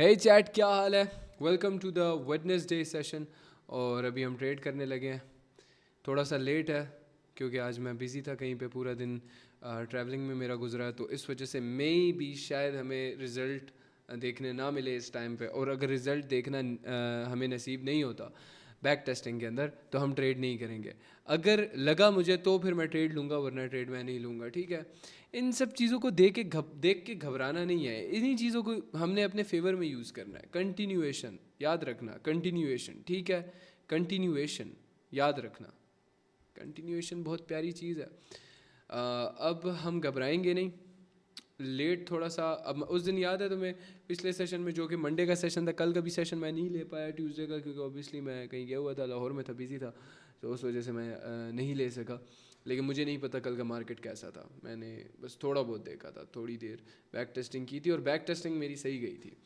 हे chat, क्या हाल है? Welcome to the Wednesday session. और अभी हम ट्रेड करने लगे हैं। थोड़ा सा लेट है क्योंकि आज मैं बिज़ी था, कहीं पे पूरा दिन ट्रैवलिंग में मेरा गुजरा है, तो इस वजह से मे भी शायद हमें रिज़ल्ट देखने ना मिले इस टाइम पे। और अगर रिज़ल्ट देखना हमें नसीब नहीं होता बैक टेस्टिंग के अंदर, तो हम ट्रेड नहीं करेंगे। अगर लगा मुझे तो फिर मैं ट्रेड लूँगा, वरना ट्रेड मैं नहीं लूँगा। ठीक है, इन सब चीज़ों को देख के घबराना नहीं है। इन्हीं चीज़ों को हमने अपने फेवर में यूज़ करना है। कंटिन्यूएशन याद रखना, कंटिन्यूएशन। ठीक है, कंटिन्यूएशन याद रखना। कंटिन्यूएशन बहुत प्यारी चीज़ है। अब हम घबराएंगे नहीं। लेट थोड़ा सा, अब उस दिन याद है तुम्हें पिछले सेशन में, जो कि मंडे का सेशन था, कल का भी सेशन मैं नहीं ले पाया ट्यूसडे का, क्योंकि ऑब्वियसली मैं कहीं गया हुआ था, लाहौर में था, बिज़ी था, तो उस वजह से मैं नहीं ले सका। लेकिन मुझे नहीं पता कल का मार्केट कैसा था, मैंने बस थोड़ा बहुत देखा था, थोड़ी देर बैक टेस्टिंग की थी और बैक टेस्टिंग मेरी सही गई थी।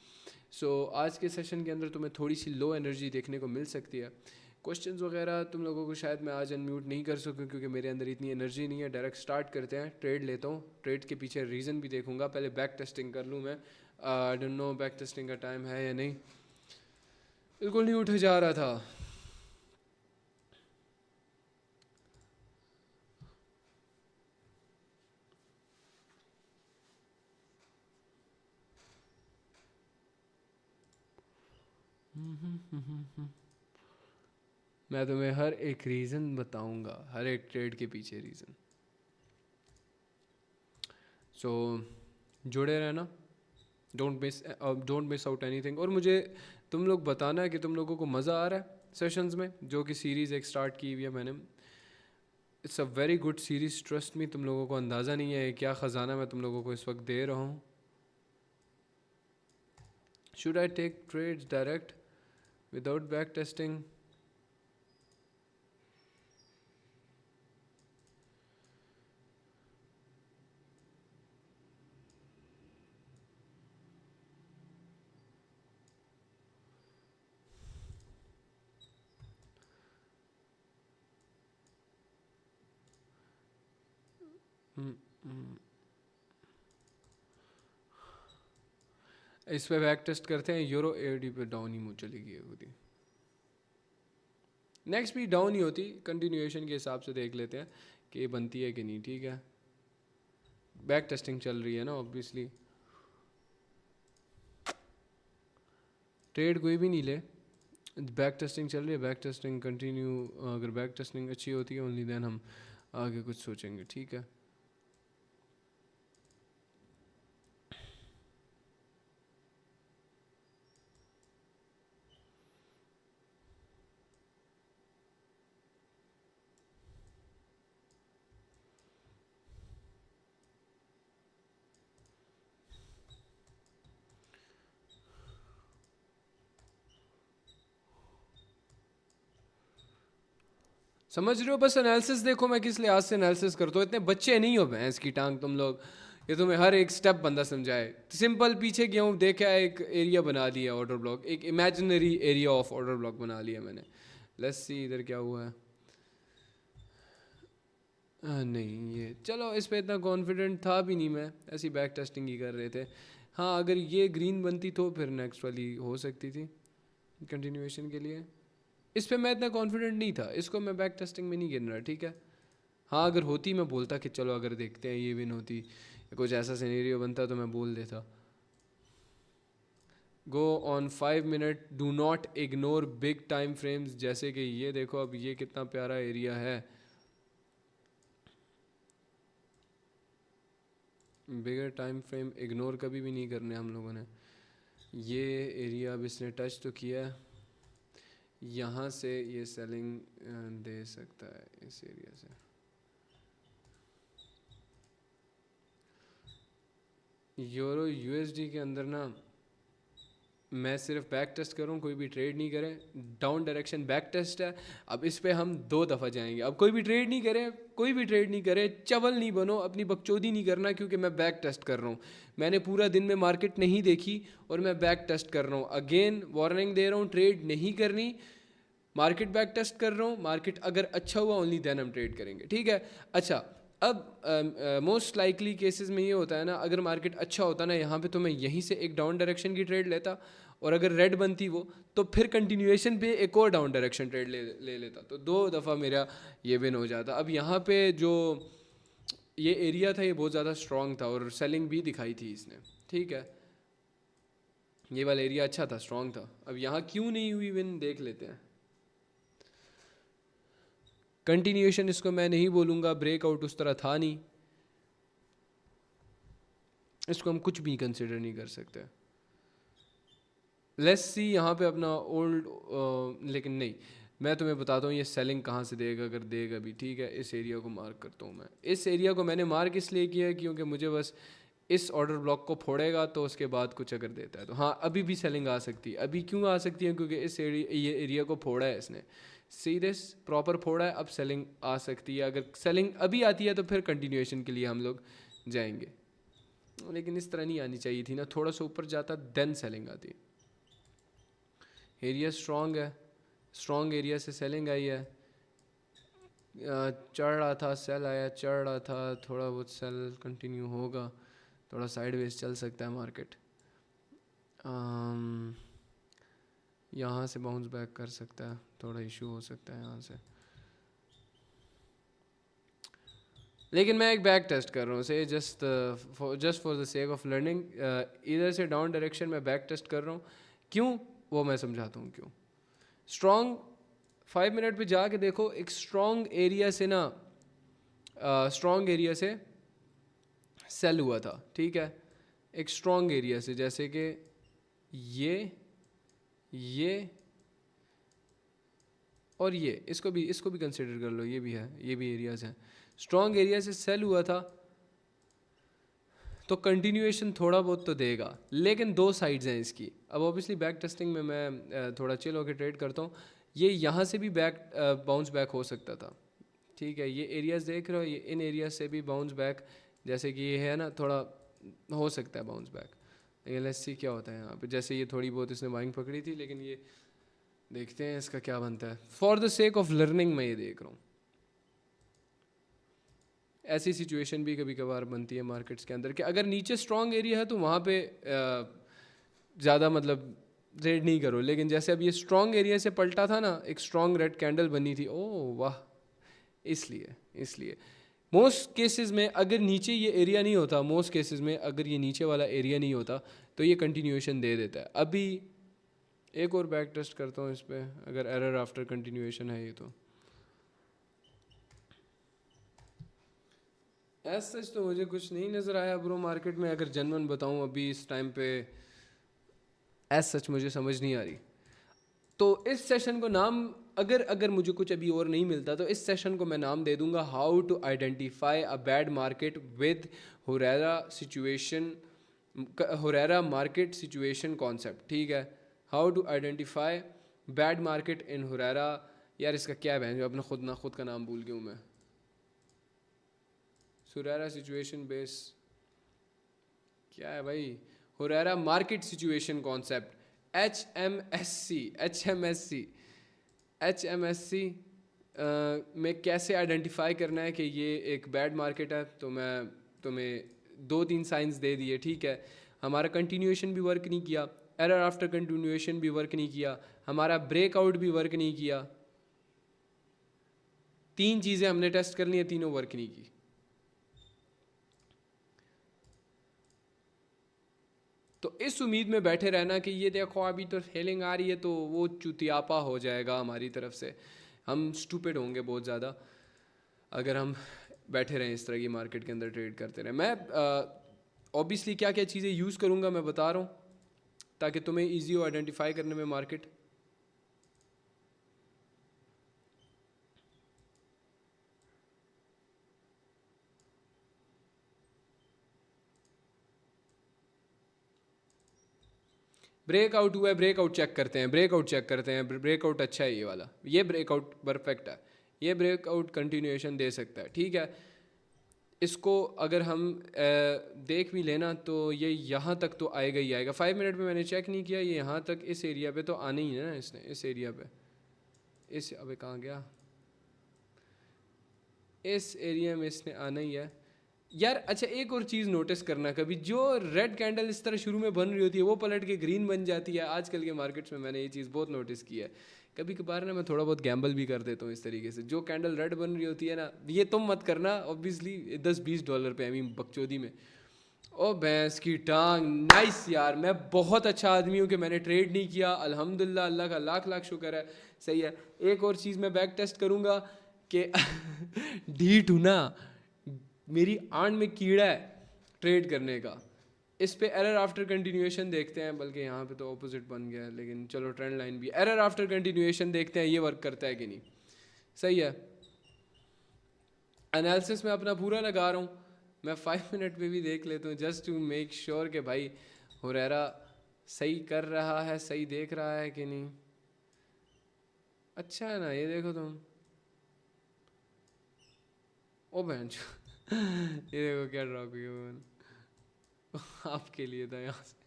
सो आज के सेशन के अंदर तुम्हें थोड़ी सी लो एनर्जी देखने को मिल सकती है। क्वेश्चंस वगैरह तुम लोगों को शायद मैं आज अनम्यूट नहीं कर सकूँ क्योंकि मेरे अंदर इतनी एनर्जी नहीं है। डायरेक्ट स्टार्ट करते हैं, ट्रेड लेता हूँ, ट्रेड के पीछे रीज़न भी देखूंगा, पहले बैक टेस्टिंग कर लूँ मैं। I don't know back testing का टाइम है या नहीं, बिल्कुल नहीं उठा जा रहा था। मैं तुम्हें हर एक रीज़न बताऊंगा, हर एक ट्रेड के पीछे रीज़न। सो जुड़े रहना, डोंट मिस आउट एनीथिंग। और मुझे तुम लोग बताना है कि तुम लोगों को मज़ा आ रहा है सेशंस में, जो कि सीरीज़ एक स्टार्ट की हुई है मैंने। It's a very good series, trust me. तुम लोगों को अंदाज़ा नहीं है क्या ख़जाना मैं तुम लोगों को इस वक्त दे रहा हूँ। Should I take trades direct without back testing? इस पे बैक टेस्ट करते हैं। यूरो एडी पे डाउन ही मुँह चली गई होती, नेक्स्ट भी डाउन ही होती। कंटिन्यूएशन के हिसाब से देख लेते हैं कि ये बनती है कि नहीं। ठीक है, बैक टेस्टिंग चल रही है ना ऑब्वियसली। ट्रेड कोई भी नहीं ले, बैक टेस्टिंग चल रही है, बैक टेस्टिंग कंटिन्यू। अगर बैक टेस्टिंग अच्छी होती है ओनली देन हम आगे कुछ सोचेंगे। ठीक है, समझ रहे हो? बस एनालिसिस देखो, मैं किस लिहाज से एनालिसिस करता हूँ। इतने बच्चे नहीं हो भैंस की टांग तुम लोग, ये तुम्हें हर एक स्टेप बंदा समझाए। सिंपल पीछे गया हूँ, देखा एक एरिया बना लिया ऑर्डर ब्लॉक, एक imaginary area of order block बना लिया मैंने। लेट्स सी इधर क्या हुआ है। नहीं, ये चलो, इस पे इतना कॉन्फिडेंट था भी नहीं मैं, ऐसी बैक टेस्टिंग ही कर रहे थे। हाँ, अगर ये ग्रीन बनती तो फिर नेक्स्ट वाली हो सकती थी कंटिन्यूएशन के लिए। इस पे मैं इतना कॉन्फिडेंट नहीं था, इसको मैं बैक टेस्टिंग में नहीं गिन रहा। ठीक है, हाँ अगर होती मैं बोलता कि चलो अगर देखते हैं ये विन होती, कुछ ऐसा सिनेरियो बनता तो मैं बोल देता। Go on 5 minute, do not ignore big time frames. जैसे कि ये देखो, अब ये कितना प्यारा एरिया है। बिगर टाइम फ्रेम इग्नोर कभी भी नहीं करने हम लोगों ने। ये एरिया अब इसने टच तो किया है, यहाँ से ये सेलिंग दे सकता है इस एरिया से। यूरो यूएसडी के अंदर ना मैं सिर्फ बैक टेस्ट करूँ, कोई भी ट्रेड नहीं करें। डाउन डायरेक्शन बैक टेस्ट है। अब इस पे हम 2 दफ़ा जाएंगे। अब कोई भी ट्रेड नहीं करे, कोई भी ट्रेड नहीं करे, चवल नहीं बनो, अपनी बकचोदी नहीं करना, क्योंकि मैं बैक टेस्ट कर रहा हूँ। मैंने पूरा दिन में मार्केट नहीं देखी और मैं बैक टेस्ट कर रहा हूँ। अगेन वार्निंग दे रहा हूँ, ट्रेड नहीं करनी। मार्केट बैक टेस्ट कर रहा हूँ, मार्केट अगर अच्छा हुआ ओनली देन हम ट्रेड करेंगे। ठीक है, अच्छा अब मोस्ट लाइकली केसेस में ये होता है ना, अगर मार्केट अच्छा होता ना यहाँ पे तो मैं यहीं से एक डाउन डायरेक्शन की ट्रेड लेता, और अगर रेड बनती वो तो फिर कंटिन्यूएशन पे एक और डाउन डायरेक्शन ट्रेड ले लेता, तो 2 दफ़ा मेरा ये विन हो जाता। अब यहाँ पे जो ये एरिया था ये बहुत ज़्यादा स्ट्रॉन्ग था और सेलिंग भी दिखाई थी इसने, ठीक है, ये वाला एरिया अच्छा था, स्ट्रॉन्ग था। अब यहाँ क्यों नहीं हुई विन देख लेते हैं। कंटिन्यूएशन इसको मैं नहीं बोलूँगा, ब्रेकआउट उस तरह था नहीं, इसको हम कुछ भी कंसिडर नहीं कर सकते। लेट्स सी यहाँ पे अपना ओल्ड, लेकिन नहीं, मैं तुम्हें बताता हूँ ये सेलिंग कहाँ से देगा, अगर देगा भी, ठीक है। इस एरिया को मार्क करता हूँ मैं, इस एरिया को मैंने मार्क इसलिए किया है क्योंकि मुझे बस इस ऑर्डर ब्लॉक को फोड़ेगा तो उसके बाद कुछ अगर देता है तो हाँ अभी भी सेलिंग आ सकती है। अभी क्यों आ सकती है, क्योंकि इस ये एरिया को फोड़ा है इसने, सीधे प्रॉपर फोड़ा है, अब सेलिंग आ सकती है। अगर सेलिंग अभी आती है तो फिर कंटिन्यूएशन के लिए हम लोग जाएंगे, लेकिन इस तरह नहीं आनी चाहिए थी ना, थोड़ा सा ऊपर जाता देन सेलिंग आती। एरिया स्ट्रॉन्ग है, स्ट्रॉन्ग एरिया से सेलिंग आई है, चढ़ रहा था सेल आया, चढ़ रहा था, थोड़ा बहुत सेल कंटिन्यू होगा, थोड़ा साइडवेज चल सकता है मार्केट, यहाँ से बाउंस बैक कर सकता है, थोड़ा इशू हो सकता है यहाँ से, लेकिन मैं एक बैक टेस्ट कर रहा हूँ से just for the sake of learning. इधर से डाउन डायरेक्शन में बैक टेस्ट कर रहा हूँ, क्यों वो मैं समझाता हूँ क्यों। स्ट्रॉन्ग 5 मिनट पे जाके देखो, एक स्ट्रॉन्ग एरिया से ना, स्ट्रॉन्ग एरिया से सेल हुआ था, ठीक है, एक स्ट्रॉन्ग एरिया से, जैसे कि ये और ये, इसको भी कंसिडर कर लो, ये भी है, ये भी एरियाज हैं, स्ट्रॉन्ग एरिया से सेल हुआ था, तो कंटिन्यूएशन थोड़ा बहुत तो देगा, लेकिन 2 साइड्स हैं इसकी। अब ऑब्वियसली बैक टेस्टिंग में मैं थोड़ा चिल होकर ट्रेड करता हूँ, ये यहाँ से भी बाउंस बैक हो सकता था, ठीक है, ये एरियाज देख रहे हो, ये इन एरिया से भी बाउंस बैक, जैसे कि ये है ना, थोड़ा हो सकता है बाउंस बैक, लेकिन लेट्स सी क्या होता है यहाँ पे। जैसे ये थोड़ी बहुत इसने बाइंग पकड़ी थी, लेकिन ये देखते हैं इसका क्या बनता है। For the sake of learning मैं ये देख रहा हूँ, ऐसी सिचुएशन भी कभी कभार बनती है मार्केट्स के अंदर कि अगर नीचे स्ट्रॉन्ग एरिया है तो वहाँ पे ज़्यादा मतलब ट्रेड नहीं करो, लेकिन जैसे अब ये स्ट्रॉन्ग एरिया से पलटा था ना, एक स्ट्रॉन्ग रेड कैंडल बनी थी, ओह वाह, इसलिए मोस्ट केसेस में अगर नीचे ये एरिया नहीं होता, मोस्ट केसेस में अगर ये नीचे वाला एरिया नहीं होता तो ये कंटिन्यूएशन दे देता है। अभी एक और बैक टेस्ट करता हूँ इस पर, अगर एरर आफ्टर कंटिन्यूएशन है ये तो एज सच तो मुझे कुछ नहीं नज़र आया ब्रो मार्केट में, अगर जेन्युइन बताऊँ अभी इस टाइम पे एज सच मुझे समझ नहीं आ रही। तो इस सेशन को नाम, अगर मुझे कुछ अभी और नहीं मिलता तो इस सेशन को मैं नाम दे दूंगा how to identify a bad market with Huraira situation, Huraira market situation concept, ठीक है, how to identify bad market in Huraira. यार इसका क्या है, जो अपना खुद का नाम भूल गया हूँ मैं, हुरैरा सिचुएशन बेस क्या है भाई, Huraira market situation concept, HMSC में कैसे आइडेंटिफाई करना है कि ये एक बैड मार्केट है। तो मैं तुम्हें 2-3 साइंस दे दिए, ठीक है। हमारा कंटिन्यूएशन भी वर्क नहीं किया, एरर आफ्टर कंटिन्यूएशन भी वर्क नहीं किया, हमारा ब्रेकआउट भी वर्क नहीं किया, 3 चीज़ें हमने टेस्ट कर ली हैं, तीनों वर्क नहीं की। तो इस उम्मीद में बैठे रहना कि ये देखो अभी तो सेलिंग आ रही है तो वो चुतियापा हो जाएगा हमारी तरफ से, हम स्टूपिड होंगे बहुत ज़्यादा अगर हम बैठे रहें इस तरह की मार्केट के अंदर ट्रेड करते रहें। मैं ऑब्वियसली क्या क्या चीज़ें यूज़ करूँगा मैं बता रहा हूँ ताकि तुम्हें ईजी हो आइडेंटिफाई करने में मार्केट। ब्रेकआउट हुआ है, ब्रेकआउट चेक करते हैं, ब्रेकआउट अच्छा है, ये वाला, ये ब्रेकआउट परफेक्ट है, ये ब्रेकआउट कंटिन्यूएशन दे सकता है, ठीक है। इसको अगर हम देख भी लेना तो ये यहाँ तक तो आएगा ही आएगा। 5 मिनट में मैंने चेक नहीं किया, ये यहाँ तक इस एरिया पे तो आना ही है ना इसने, इस एरिया पे, इस अबे कहाँ गया, इस एरिया में इसने आना ही है यार। अच्छा एक और चीज़ नोटिस करना, कभी जो रेड कैंडल इस तरह शुरू में बन रही होती है वो पलट के ग्रीन बन जाती है। आजकल के मार्केट्स में मैंने ये चीज़ बहुत नोटिस की है। कभी कभार ना मैं थोड़ा बहुत गैम्बल भी कर देता हूँ इस तरीके से। जो कैंडल रेड बन रही होती है ना, ये तुम मत करना ऑब्वियसली, $10-20 पे, आई मीन बकचोदी में। ओ भैंस की टांग, नाइस यार। मैं बहुत अच्छा आदमी हूँ कि मैंने ट्रेड नहीं किया, अल्हम्दुलिल्लाह, अल्लाह का लाख लाख शुक्र है। सही है। एक और चीज़ मैं बैक टेस्ट करूँगा कि ढीठ हूँ ना, मेरी आंट में कीड़ा है ट्रेड करने का। इस पे एरर आफ्टर कंटिन्यूएशन देखते हैं, बल्कि यहाँ पे तो ऑपोजिट बन गया है, लेकिन चलो ट्रेंड लाइन भी एरर आफ्टर कंटिन्यूएशन देखते हैं ये वर्क करता है कि नहीं। सही है। एनालिसिस में अपना पूरा लगा रहा हूँ। मैं 5 मिनट पे भी देख लेता हूँ जस्ट टू मेक श्योर कि भाई हुरैरा सही कर रहा है, सही देख रहा है कि नहीं। अच्छा है ना, ये देखो तुम। ओ बहन ये देखो क्या ड्रॉप किया मैंने। आपके लिए था यहाँ से।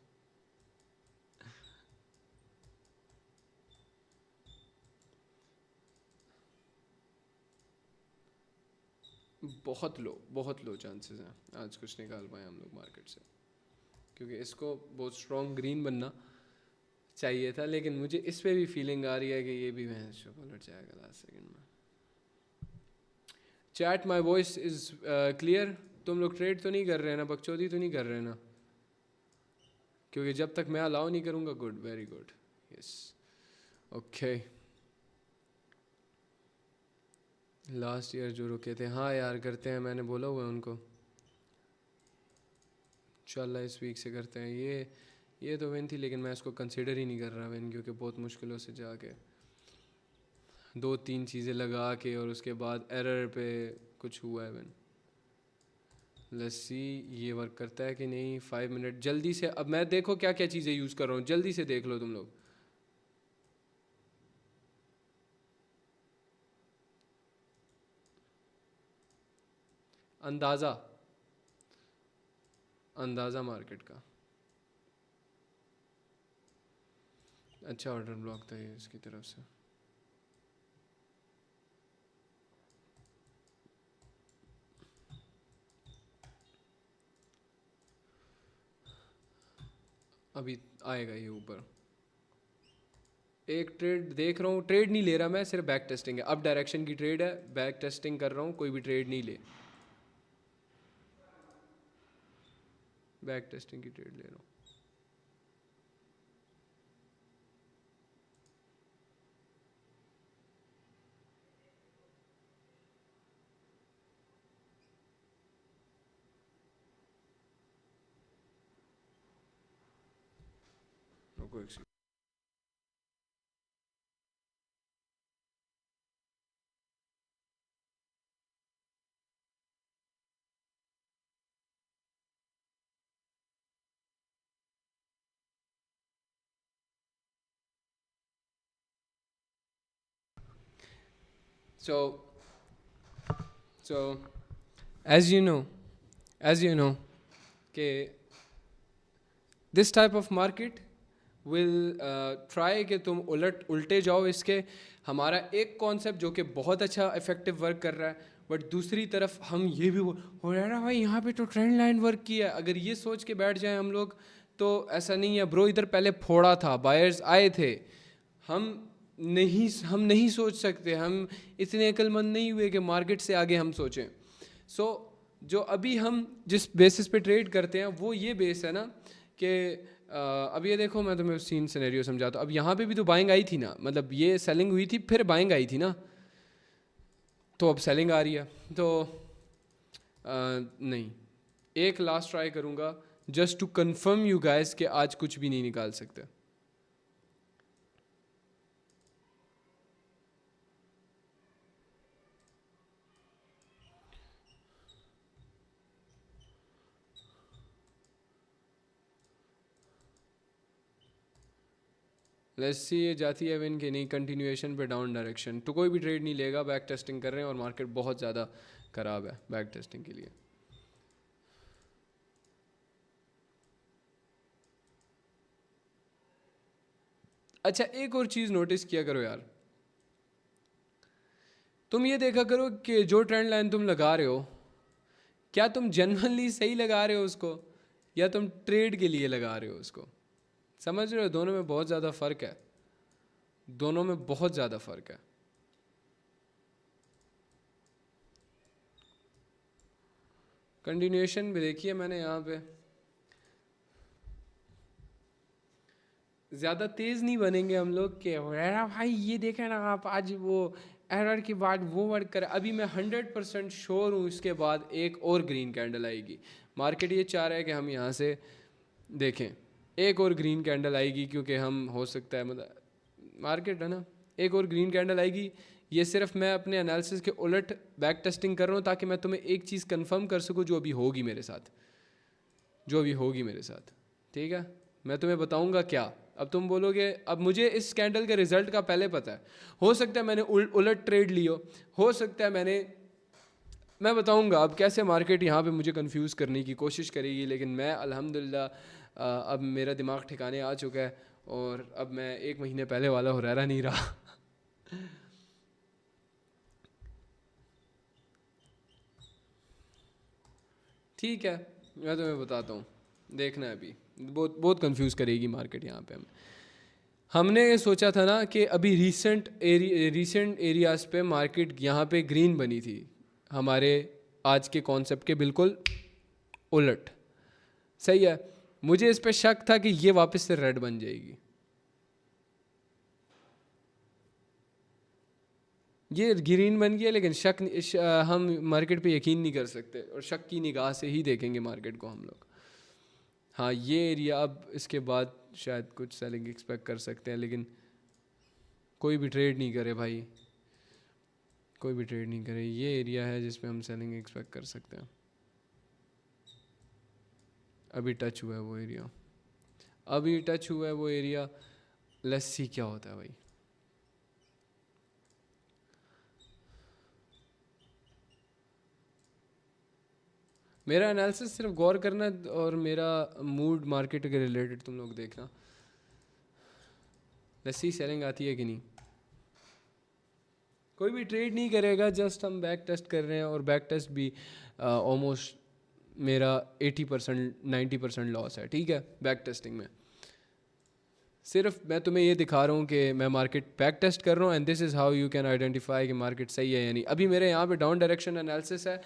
बहुत लो चांसेस हैं आज कुछ निकाल पाए हम लोग मार्केट से, क्योंकि इसको बहुत स्ट्रॉन्ग ग्रीन बनना चाहिए था। लेकिन मुझे इस पे भी फीलिंग आ रही है कि ये भी भैंस शो पलट जाएगा लास्ट सेकंड में। Chat my voice is clear? तुम लोग ट्रेड तो नहीं कर रहे हैं ना, बकचोदी तो नहीं कर रहे हैं ना? क्योंकि जब तक मैं अलाउ नहीं करूँगा, good, very good, yes, okay. Last year जो रुके थे, हाँ यार करते हैं, मैंने बोला हुआ है उनको, इंशाल्लाह इस वीक से करते हैं। ये तो विन थी, लेकिन मैं इसको कंसिडर ही नहीं कर रहा विन, क्योंकि बहुत मुश्किलों से जाके 2-3 चीज़ें लगा के और उसके बाद एरर पे कुछ हुआ है विन। लेट्स सी ये वर्क करता है कि नहीं। 5 मिनट जल्दी से। अब मैं देखो क्या क्या चीज़ें यूज़ कर रहा हूँ, जल्दी से देख लो तुम लोग। अंदाज़ा, अंदाज़ा मार्केट का। अच्छा ऑर्डर ब्लॉक था ये इसकी तरफ से। अभी आएगा ये ऊपर। एक ट्रेड देख रहा हूँ, ट्रेड नहीं ले रहा मैं, सिर्फ बैक टेस्टिंग है। अब डायरेक्शन की ट्रेड है, बैक टेस्टिंग कर रहा हूँ, कोई भी ट्रेड नहीं ले, बैक टेस्टिंग की ट्रेड ले रहा हूँ। रुको एक second. So, so as you know, कि this type of market will try कि तुम उल्टे जाओ इसके। हमारा एक कॉन्सेप्ट जो कि बहुत अच्छा इफेक्टिव वर्क कर रहा है, बट दूसरी तरफ हम ये भी हो रहा है भाई यहाँ पे तो ट्रेंड लाइन वर्क किया है। अगर ये सोच के बैठ जाए हम लोग तो ऐसा नहीं है ब्रो, इधर पहले फोड़ा था, बायर्स आए थे। हम नहीं सोच सकते, हम इतने अक्लमंद नहीं हुए कि मार्केट से आगे हम सोचें। सो जो अभी हम जिस बेसिस पे ट्रेड करते हैं वो ये बेस है ना कि अब ये देखो, मैं तुम्हें सीन सिनेरियो समझाता हूँ। अब यहाँ पे भी तो बाइंग आई थी ना, मतलब ये सेलिंग हुई थी फिर बाइंग आई थी ना, तो अब सेलिंग आ रही है। तो नहीं, एक लास्ट ट्राई करूँगा just to confirm you guys कि आज कुछ भी नहीं निकाल सकते। लेट्स सी ये जाती है विन कि नहीं। कंटिन्यूएशन पे डाउन डायरेक्शन, तो कोई भी ट्रेड नहीं लेगा, बैक टेस्टिंग कर रहे हैं और मार्केट बहुत ज़्यादा ख़राब है बैक टेस्टिंग के लिए। अच्छा एक और चीज़ नोटिस किया करो यार, तुम ये देखा करो कि जो ट्रेंड लाइन तुम लगा रहे हो, क्या तुम जेन्युइनली सही लगा रहे हो उसको, या तुम ट्रेड के लिए लगा रहे हो उसको। समझ रहे हो, दोनों में बहुत ज़्यादा फ़र्क है, दोनों में बहुत ज़्यादा फ़र्क है। कंटिन्यूएशन भी देखिए मैंने यहाँ पे, ज़्यादा तेज़ नहीं बनेंगे हम लोग के भाई ये देखें ना आप, आज वो एरर के बाद वो वर्क करे। अभी मैं 100% श्योर हूँ इसके बाद एक और ग्रीन कैंडल आएगी। मार्केट ये चाह रहा है कि हम यहाँ से देखें, एक और ग्रीन कैंडल आएगी, क्योंकि हम हो सकता है, मतलब मार्केट है ना, एक और ग्रीन कैंडल आएगी। ये सिर्फ मैं अपने एनालिसिस के उलट बैक टेस्टिंग कर रहा हूँ, ताकि मैं तुम्हें एक चीज़ कंफर्म कर सकूँ जो अभी होगी मेरे साथ, जो अभी होगी मेरे साथ। ठीक है, मैं तुम्हें बताऊँगा क्या। अब तुम बोलोगे, अब मुझे इस कैंडल के रिजल्ट का पहले पता है, हो सकता है मैंने उलट ट्रेड लियो, हो सकता है मैं बताऊंगा अब कैसे मार्केट यहाँ पे मुझे कंफ्यूज करने की कोशिश करेगी। लेकिन मैं अल्हम्दुलिल्लाह अब मेरा दिमाग ठिकाने आ चुका है, और अब मैं 1 महीने पहले वाला हुरैरा नहीं रहा। ठीक है, मैं तुम्हें बताता हूँ, देखना है अभी बहुत बहुत कंफ्यूज करेगी मार्केट यहाँ पे। हमने ये सोचा था ना कि अभी रीसेंट एरियाज पे मार्केट यहाँ पे ग्रीन बनी थी, हमारे आज के कॉन्सेप्ट के बिल्कुल उलट। सही है, मुझे इस पे शक था कि ये वापस से रेड बन जाएगी। ये ग्रीन बन गया, लेकिन हम मार्केट पे यकीन नहीं कर सकते, और शक की निगाह से ही देखेंगे मार्केट को हम लोग। हाँ, ये एरिया अब इसके बाद शायद कुछ सेलिंग एक्सपेक्ट कर सकते हैं, लेकिन कोई भी ट्रेड नहीं करे भाई, कोई भी ट्रेड नहीं करे। ये एरिया है जिसमें हम सेलिंग एक्सपेक्ट कर सकते हैं। अभी टच हुआ है वो एरिया, अभी टच हुआ है वो एरिया। लेट्स सी क्या होता है भाई। मेरा एनालिसिस सिर्फ गौर करना, और मेरा मूड मार्केट के रिलेटेड तुम लोग देखना। लेट्स सी सेलिंग आती है कि नहीं। कोई भी ट्रेड नहीं करेगा, जस्ट हम बैक टेस्ट कर रहे हैं, और बैक टेस्ट भी ऑलमोस्ट मेरा 80% 90% लॉस है। ठीक है, बैक टेस्टिंग में सिर्फ मैं तुम्हें ये दिखा रहा हूँ कि मैं मार्केट बैक टेस्ट कर रहा हूँ, and this is how you can identify कि मार्केट सही है या नहीं। अभी मेरे यहाँ पे डाउन डायरेक्शन एनालिसिस है,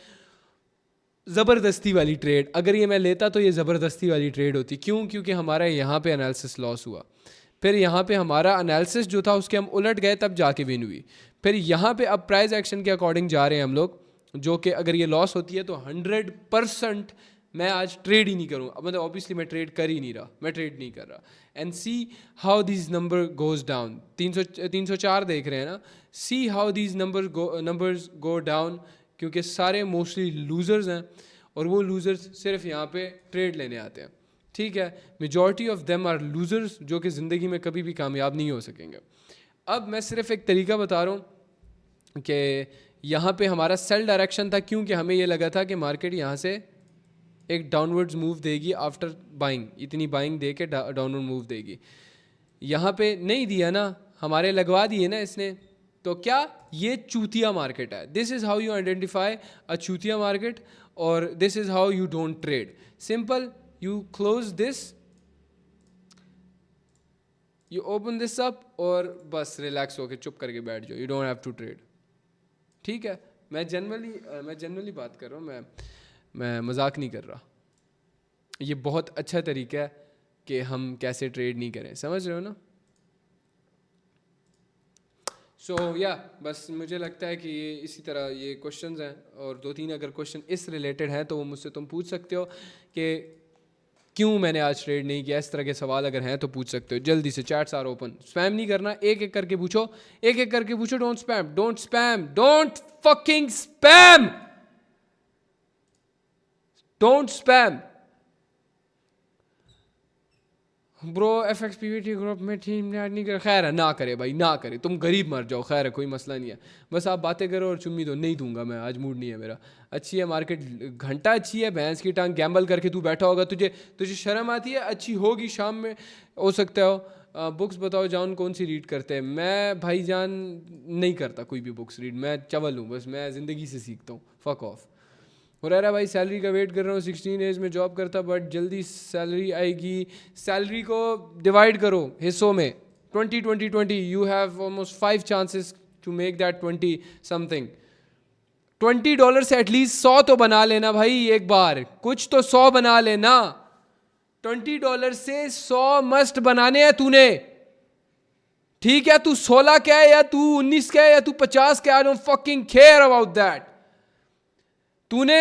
ज़बरदस्ती वाली ट्रेड। अगर ये मैं लेता तो ये ज़बरदस्ती वाली ट्रेड होती। क्यों? क्योंकि हमारा यहाँ पे एनालिसिस लॉस हुआ, फिर यहाँ पे हमारा एनालिसिस जो था उसके हम उलट गए, तब जाके विन हुई। फिर यहाँ पे अब प्राइस एक्शन के अकॉर्डिंग जा रहे हैं हम लोग, जो कि अगर ये लॉस होती है तो 100% मैं आज ट्रेड ही नहीं करूँ। मतलब ऑब्वियसली मैं ट्रेड कर ही नहीं रहा, मैं ट्रेड नहीं कर रहा। And see how this number goes down. 304 देख रहे हैं ना, see how these numbers go down, क्योंकि सारे मोस्टली लूज़र्स हैं, और वो लूज़र्स सिर्फ यहाँ पे ट्रेड लेने आते हैं। ठीक है, majority of them are losers, जो कि ज़िंदगी में कभी भी कामयाब नहीं हो सकेंगे। अब मैं सिर्फ एक तरीका बता रहा हूँ कि यहाँ पे हमारा सेल डायरेक्शन था, क्योंकि हमें ये लगा था कि मार्केट यहाँ से एक डाउनवर्ड्स मूव देगी आफ्टर बाइंग, इतनी बाइंग दे के डाउनवर्ड मूव देगी। यहाँ पे नहीं दिया ना, हमारे लगवा दिए ना इसने। तो क्या ये चूतिया मार्केट है? This is how you identify a चूतिया मार्केट, और this is how you don't trade. Simple, you close this, you open this up, और बस रिलैक्स होके चुप करके बैठ जाओ। You don't have to trade. ठीक है, मैं जनरली बात कर रहा हूँ, मैं मजाक नहीं कर रहा। ये बहुत अच्छा तरीका है कि हम कैसे ट्रेड नहीं करें, समझ रहे हो ना। सो बस मुझे लगता है कि ये इसी तरह ये क्वेश्चंस हैं, और 2-3 अगर क्वेश्चन इस रिलेटेड हैं तो वो मुझसे तुम पूछ सकते हो कि क्यों मैंने आज ट्रेड नहीं किया। इस तरह के सवाल अगर हैं तो पूछ सकते हो। जल्दी से चैट्स आर ओपन, स्पैम नहीं करना, एक एक करके पूछो, एक एक करके पूछो। Don't spam, don't spam, don't fucking spam, don't spam. Bro FX PVT group में टीम नहीं कर, खैर है ना करे भाई, ना करे, तुम गरीब मर जाओ, खैर है, कोई मसला नहीं है। बस आप बातें करो और चुम्मी दो। नहीं दूंगा मैं, आज मूड नहीं है मेरा। अच्छी है मार्केट, घंटा अच्छी है, भैंस की टांग गैम्बल करके तू बैठा होगा, तुझे तुझे शर्म आती है? अच्छी होगी शाम में, हो सकता हो बुक्स बताओ जान, कौन सी रीड करते हैं? मैं भाई जान नहीं करता कोई भी बुक्स रीड, मैं चवल हूँ बस, मैं ज़िंदगी से सीखता हूँ, फक ऑफ। हुरैरा भाई सैलरी का वेट कर रहा हूँ, 16 एज में जॉब करता बट जल्दी सैलरी आएगी। सैलरी को डिवाइड करो हिस्सों में, 20 you have almost 5 chances to make that 20 something. $20 से एटलीस्ट 100 तो बना लेना भाई, एक बार कुछ तो 100 बना लेना। $20 से 100 मस्ट बनाने हैं तूने, ठीक है? तू 16 क्या है या तू 19 क्या है या तू 50 क्या, I don't fucking care about that. तूने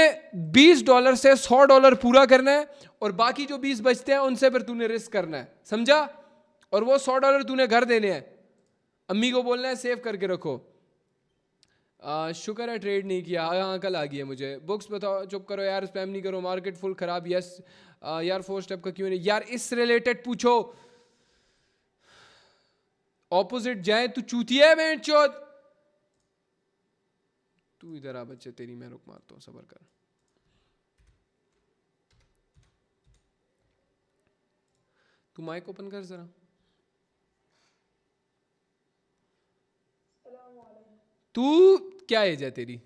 $20 से $100 पूरा करना है और बाकी जो 20 बचते हैं उनसे फिर तूने रिस्क करना है, समझा? और वो $100 तूने घर देने हैं, अम्मी को बोलना है सेव करके रखो। शुक्र है ट्रेड नहीं किया, हाँ कल आ गई है मुझे। बुक्स बताओ, चुप करो यार, स्पैम नहीं करो, मार्केट फुल खराब। यस यार 4 स्टेप का क्यों नहीं यार, इस रिलेटेड पूछो। ऑपोजिट जाए तू चूतिया है मैं चौथ। तू इधर आ बच्चे, तेरी मैं रुक मारता हूँ, सबर कर। तू माइक ओपन कर जरा। तू क्या एज है तेरी?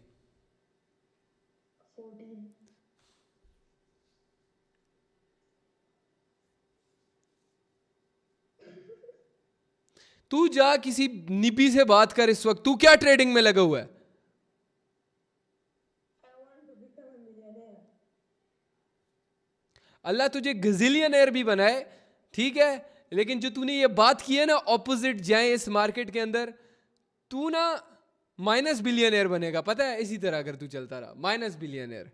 14। तू जा किसी निबी से बात कर इस वक्त, तू क्या ट्रेडिंग में लगा हुआ है? I want to become a millionaire. अल्लाह तुझे गजिलियनर भी बनाए, ठीक है, लेकिन जो तूने ये बात की है ना ऑपोजिट जाए इस मार्केट के अंदर, तू ना माइनस बिलियनर बनेगा, पता है? इसी तरह अगर तू चलता रहा minus billionaire.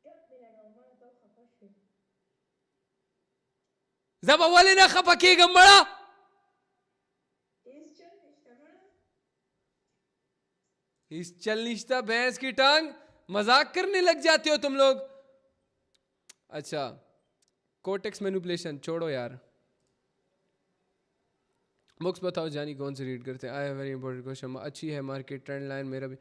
Get me like a man to Hapashi. जब अव्वल ना खपके गम्बड़ा, Is Chinese, Tamara? इस चल निश्ता भैंस की टांग, मजाक करने लग जाते हो तुम लोग। अच्छा, कोटेक्स मैनिपुलेशन छोड़ो यार, बुक्स बताओ जानी कौन सी रीड करते हैं? I have very important question. अच्छी है मार्केट ट्रेंड लाइन, मेरा भी।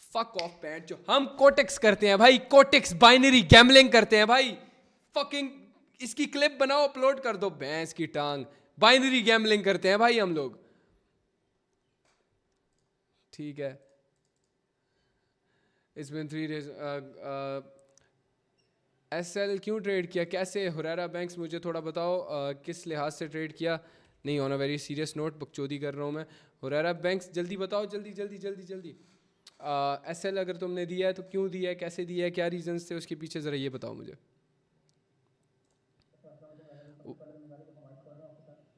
फक ऑफ पैंट, जो हम कोटेक्स करते हैं भाई, कोटेक्स बाइनरी गैम्बलिंग करते हैं भाई। फकिंग इसकी क्लिप बनाओ अपलोड कर दो, भैंस की टांग, बाइनरी गैम्बलिंग करते हैं भाई हम लोग, ठीक है? It's been 3 days. एसएल क्यों ट्रेड किया, कैसे? हुरैरा बैंक्स मुझे थोड़ा बताओ, किस लिहाज से ट्रेड किया? नहीं, on a very serious note, बकचोदी कर रहा हूँ मैं। हुरैरा बैंक्स जल्दी बताओ, जल्दी जल्दी जल्दी जल्दी। एसएल अगर तुमने दिया है तो क्यों दिया है, कैसे दिया है, क्या रीजंस थे उसके पीछे, ज़रा ये बताओ मुझे।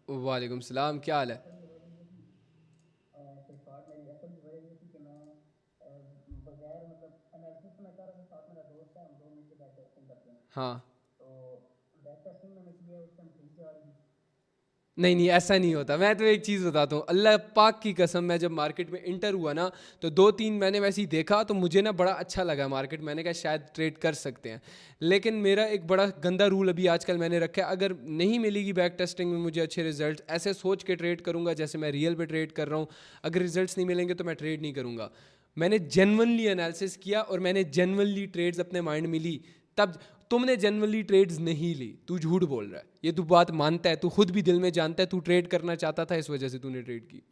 वालेकुम सलाम, क्या हाल है? हाँ, नहीं नहीं ऐसा नहीं होता। मैं तो एक चीज़ बताता हूँ, अल्लाह पाक की कसम, मैं जब मार्केट में इंटर हुआ ना तो 2-3 मैंने वैसे ही देखा तो मुझे ना बड़ा अच्छा लगा मार्केट, मैंने कहा शायद ट्रेड कर सकते हैं। लेकिन मेरा एक बड़ा गंदा रूल अभी आजकल मैंने रखा है, अगर नहीं मिलेगी बैक टेस्टिंग में मुझे अच्छे रिजल्ट, ऐसे सोच के ट्रेड करूँगा जैसे मैं रियल पे ट्रेड कर रहा हूँ। अगर रिजल्ट्स नहीं मिलेंगे तो मैं ट्रेड नहीं करूँगा। मैंने जेन्युइनली एनालिसिस किया और मैंने जेन्युइनली ट्रेड्स अपने माइंड में ली, तब। तुमने जनरली ट्रेड्स नहीं ली, तू झूठ बोल रहा है, ये तू बात मानता है, तू खुद भी दिल में जानता है तू ट्रेड करना चाहता था, इस वजह से तूने ट्रेड की।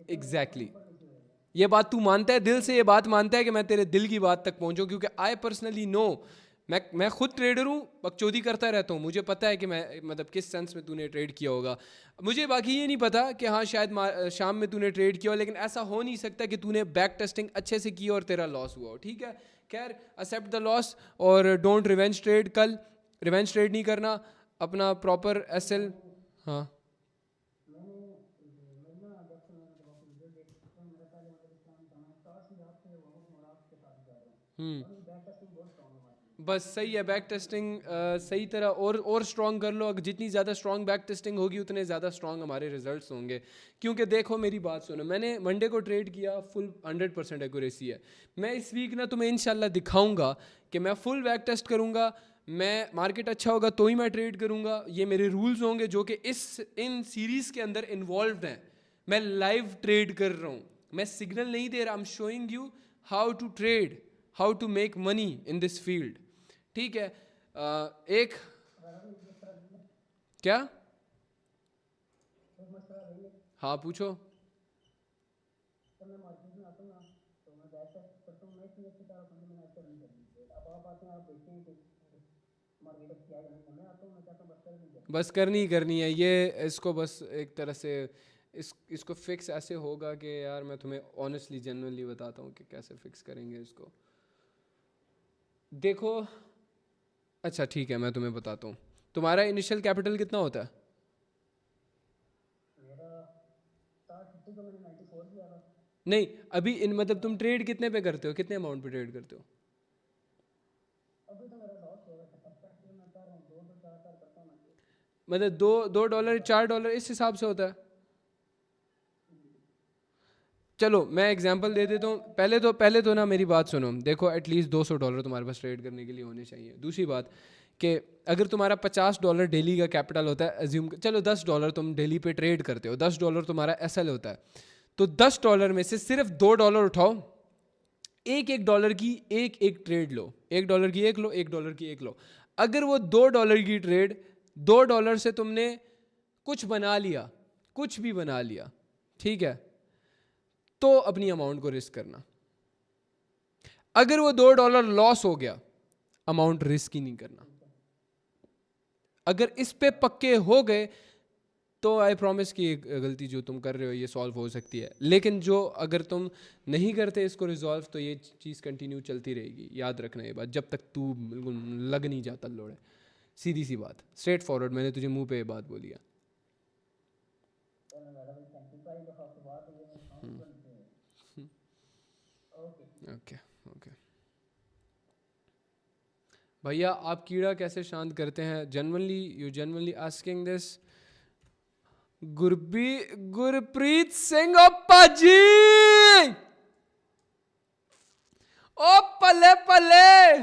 Exactly exactly. ये बात तू मानता है दिल से, ये बात मानता है कि मैं तेरे दिल की बात तक पहुंचूं, क्योंकि आई पर्सनली नो, मैं खुद ट्रेडर हूँ, बकचोदी करता रहता हूँ, मुझे पता है कि मैं मतलब किस सेंस में तूने ट्रेड किया होगा। मुझे बाकी ये नहीं पता कि हाँ शायद शाम में तूने ट्रेड किया हो, लेकिन ऐसा हो नहीं सकता कि तूने बैक टेस्टिंग अच्छे से की और तेरा लॉस हुआ हो, ठीक है? खैर, एक्सेप्ट द लॉस और डोंट रिवेंज ट्रेड। कल रिवेंज ट्रेड नहीं करना, अपना प्रॉपर एसएल। हाँ, बस सही है। बैक टेस्टिंग सही तरह और स्ट्रॉन्ग कर लो, अगर जितनी ज़्यादा स्ट्रॉन्ग बैक टेस्टिंग होगी उतने ज़्यादा स्ट्रॉन्ग हमारे रिजल्ट्स होंगे। क्योंकि देखो मेरी बात सुनो, मैंने मंडे को ट्रेड किया, फुल 100% एक्यूरेसी है। मैं इस वीक ना तुम्हें इंशाल्लाह दिखाऊंगा कि मैं फुल बैक टेस्ट करूंगा, मैं मार्केट अच्छा होगा तो ही मैं ट्रेड करूंगा, ये मेरे रूल्स होंगे जो कि इन सीरीज़ के अंदर इन्वॉल्व हैं। मैं लाइव ट्रेड कर रहा हूँ, मैं सिग्नल नहीं दे रहा, I am showing you how to trade, how to make money in this field, ठीक है? एक क्या? हाँ पूछो। बस करनी है ये, इसको बस एक तरह से इसको फिक्स ऐसे होगा कि यार मैं तुम्हें ऑनेस्टली जेन्युइनली बताता हूँ कि कैसे फिक्स करेंगे इसको। देखो, अच्छा ठीक है मैं तुम्हें बताता हूँ। तुम्हारा इनिशियल कैपिटल कितना होता है? नहीं अभी इन मतलब तुम ट्रेड कितने पे करते हो, कितने अमाउंट पे ट्रेड करते हो? मतलब $2 $4 इस हिसाब से होता है। चलो मैं एग्जांपल दे देता हूँ। पहले तो ना मेरी बात सुनो। देखो एटलीस्ट $200 तुम्हारे पास ट्रेड करने के लिए होने चाहिए। दूसरी बात कि अगर तुम्हारा $50 डेली का कैपिटल होता है, एज्यूम चलो $10 तुम डेली पे ट्रेड करते हो, $10 तुम्हारा एसएल होता है, तो $10 में से सिर्फ $2 उठाओ, एक डॉलर की एक ट्रेड लो, $1 की एक लो, $1 की एक लो। अगर वो $2 की ट्रेड, $2 से तुमने कुछ बना लिया, कुछ भी बना लिया, ठीक है, तो अपनी अमाउंट को रिस्क करना। अगर वो $2 लॉस हो गया, अमाउंट रिस्क ही नहीं करना। अगर इस पे पक्के हो गए तो आई प्रॉमिस कि गलती जो तुम कर रहे हो ये सॉल्व हो सकती है। लेकिन जो अगर तुम नहीं करते इसको रिजॉल्व, तो ये चीज़ कंटिन्यू चलती रहेगी। याद रखना ये बात, जब तक तू बिल्कुल लग नहीं जाता लोड़े। सीधी सी बात, स्ट्रेट फॉरवर्ड, मैंने तुझे मुंह पे ये बात बोली है। ओके ओके भैया, आप कीड़ा कैसे शांत करते हैं? Generally asking this. Gurpreet Singh ओप्पा जी, ओ पले पले।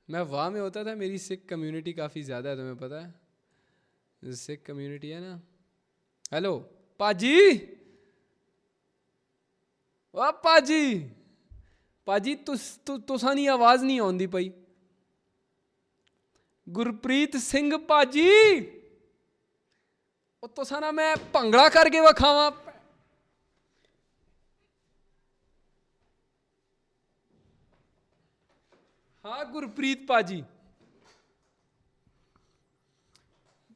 मैं वहाँ में होता था, मेरी सिख कम्युनिटी काफ़ी ज़्यादा है, तुम्हें पता है सिख कम्युनिटी है ना। हेलो पाजी, ओ पाजी तुसा नी आवाज़ नहीं आउंदी पई। गुरप्रीत सिंह पाजी, तुसा ना मैं भंगड़ा करके वखावा। हाँ गुरप्रीत पाजी,